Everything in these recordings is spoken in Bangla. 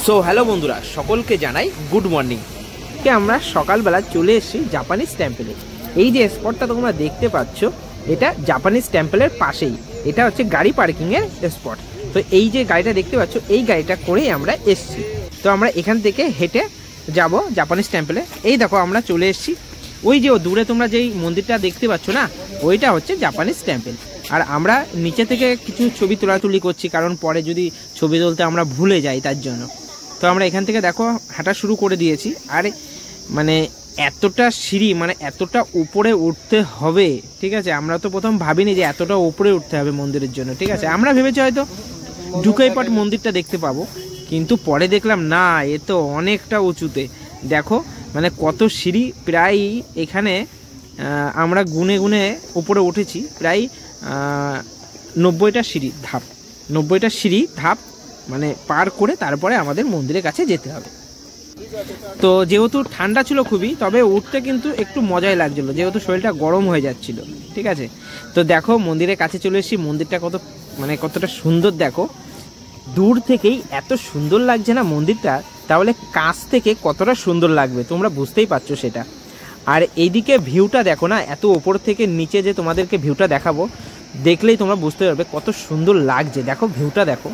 সো হ্যালো বন্ধুরা, সকলকে জানাই গুড মর্নিং। আমরা সকালবেলা চলে এসেছি জাপানিজ টেম্পলে। এই যে স্পটটা তোমরা দেখতে পাচ্ছ, এটা জাপানিজ টেম্পলের পাশেই। এটা হচ্ছে গাড়ি পার্কিংয়ের স্পট। তো এই যে গাড়িটা দেখতে পাচ্ছ, এই গাড়িটা করেই আমরা এসেছি। তো আমরা এখান থেকে হেঁটে যাব জাপানিজ টেম্পলে। এই দেখো আমরা চলে এসেছি। ওই যে দূরে তোমরা যেই মন্দিরটা দেখতে পাচ্ছ না, ওইটা হচ্ছে জাপানিজ টেম্পল। আর আমরা নিচে থেকে কিছু ছবি তোলাতুলি করছি, কারণ পরে যদি ছবি তুলতে আমরা ভুলে যাই তার জন্য। তো আমরা এখান থেকে দেখো হাঁটা শুরু করে দিয়েছি। আর মানে এতটা সিঁড়ি, মানে এতটা উপরে উঠতে হবে, ঠিক আছে। আমরা তো প্রথম ভাবিনি যে এতটা উপরে উঠতে হবে মন্দিরের জন্য, ঠিক আছে। আমরা ভেবেছি হয়তো ঢুকাইপাট মন্দিরটা দেখতে পাবো, কিন্তু পরে দেখলাম না, এ তো অনেকটা উঁচুতে। দেখো মানে কত সিঁড়ি, প্রায় এখানে আমরা গুনে গুনে উপরে উঠেছি প্রায় 90টা সিঁড়ি ধাপ, 90টা সিঁড়ি ধাপ মানে পার করে তারপরে আমাদের মন্দিরের কাছে যেতে হবে। তো যেহেতু ঠান্ডা ছিল খুবই, তবে উঠতে কিন্তু একটু মজাই লাগছিল, যেহেতু শরীরটা গরম হয়ে যাচ্ছিল, ঠিক আছে। তো দেখো মন্দিরের কাছে চলে এসেছি। মন্দিরটা কতটা সুন্দর দেখো, দূর থেকেই এত সুন্দর লাগছে না মন্দিরটা, তাহলে কাছ থেকে কতটা সুন্দর লাগবে তোমরা বুঝতেই পারছো সেটা। আর এইদিকে ভিউটা দেখো না, এত ওপর থেকে নিচে যে তোমাদেরকে ভিউটা দেখাবো, দেখলেই তোমরা বুঝতে পারবে কত সুন্দর লাগছে। দেখো ভিউটা দেখো।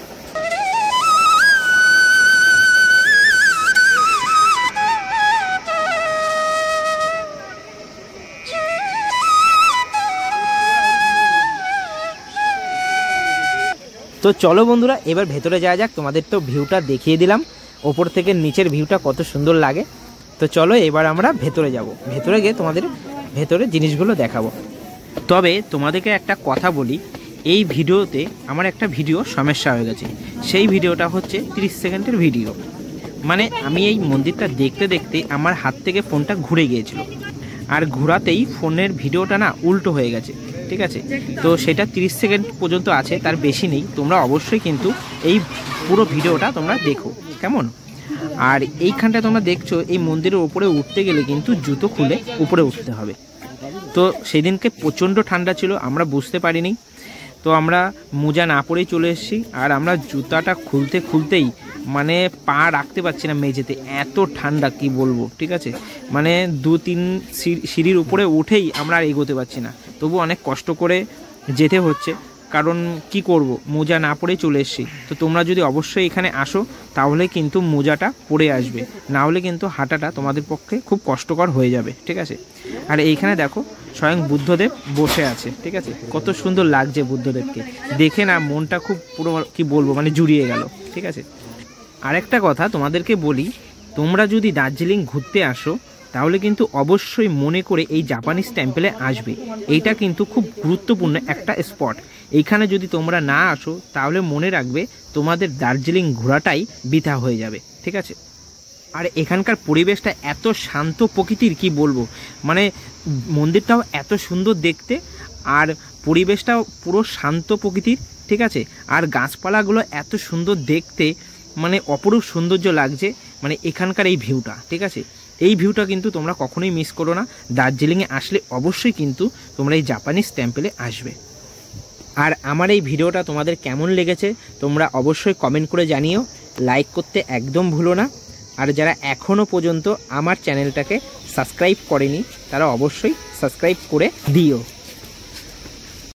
তো চলো বন্ধুরা, এবার ভেতরে যাওয়া যাক। তোমাদের তো ভিউটা দেখিয়ে দিলাম, ওপর থেকে নিচের ভিউটা কত সুন্দর লাগে। তো চলো এবার আমরা ভেতরে যাব। ভেতরে গিয়ে তোমাদের ভেতরে জিনিসগুলো দেখাবো। তবে তোমাদেরকে একটা কথা বলি, এই ভিডিওতে আমার একটা ভিডিও সমস্যা হয়ে গেছে। সেই ভিডিওটা হচ্ছে 30 সেকেন্ডের ভিডিও। মানে আমি এই মন্দিরটা দেখতে দেখতে আমার হাত থেকে ফোনটা ঘুরে গিয়েছিল, আর ঘোরাতেই ফোনের ভিডিওটা না উল্টো হয়ে গেছে, ঠিক আছে। তো সেটা 30 সেকেন্ড পর্যন্ত আছে, তার বেশি নেই। তোমরা অবশ্যই কিন্তু এই পুরো ভিডিওটা তোমরা দেখো, কেমন। আর এইখানটা তোমরা দেখছো, এই মন্দিরের উপরে উঠতে গেলে কিন্তু জুতো খুলে উপরে উঠতে হবে। তো সেদিনকে প্রচণ্ড ঠান্ডা ছিল, আমরা বুঝতে পারিনি। তো আমরা মোজা না পরেই চলে এসেছি। আর আমরা জুতাটা খুলতেই মানে পা রাখতে পারছি না মেঝেতে, এত ঠান্ডা কি বলবো, ঠিক আছে। মানে 2-3 সিঁড়ির উপরে উঠেই আমরা আর এগোতে পারছি না। তবু অনেক কষ্ট করে যেতে হচ্ছে, কারণ কি করব, মোজা না পরেই চলে এসেছি। তো তোমরা যদি অবশ্যই এখানে আসো, তাহলে কিন্তু মোজাটা পরে আসবে, না হলে কিন্তু হাঁটাটা তোমাদের পক্ষে খুব কষ্টকর হয়ে যাবে, ঠিক আছে। আর এইখানে দেখো স্বয়ং বুদ্ধদেব বসে আছে, ঠিক আছে। কত সুন্দর লাগছে বুদ্ধদেবকে দেখে না, মনটা খুব পুরো কি বলবো মানে জুড়িয়ে গেল, ঠিক আছে। আরেকটা কথা তোমাদেরকে বলি, তোমরা যদি দার্জিলিং ঘুরতে আসো, তাহলে কিন্তু অবশ্যই মনে করে এই জাপানিজ টেম্পলে আসবে। এইটা কিন্তু খুব গুরুত্বপূর্ণ একটা স্পট। এইখানে যদি তোমরা না আসো, তাহলে মনে রাখবে তোমাদের দার্জিলিং ঘোরাটাই বৃথা হয়ে যাবে, ঠিক আছে। আর এখানকার পরিবেশটা এত শান্ত প্রকৃতির, কি বলবো, মানে মন্দিরটাও এত সুন্দর দেখতে, আর পরিবেশটাও পুরো শান্ত প্রকৃতির, ঠিক আছে। আর গাছপালাগুলো এত সুন্দর দেখতে, মানে অপরূপ সৌন্দর্য লাগছে। মানে এখানকার এই ভিউটা, ঠিক আছে, এই ভিউটা কিন্তু তোমরা কখনোই মিস করো না। দার্জিলিংয়ে আসলে অবশ্যই কিন্তু তোমরা এই জাপানিজ টেম্পলে আসবে। আর আমার এই ভিডিওটা তোমাদের কেমন লেগেছে তোমরা অবশ্যই কমেন্ট করে জানিও। লাইক করতে একদম ভুলো না। আর যারা এখনও পর্যন্ত আমার চ্যানেলটাকে সাবস্ক্রাইব করেনি, তারা অবশ্যই সাবস্ক্রাইব করে দিও।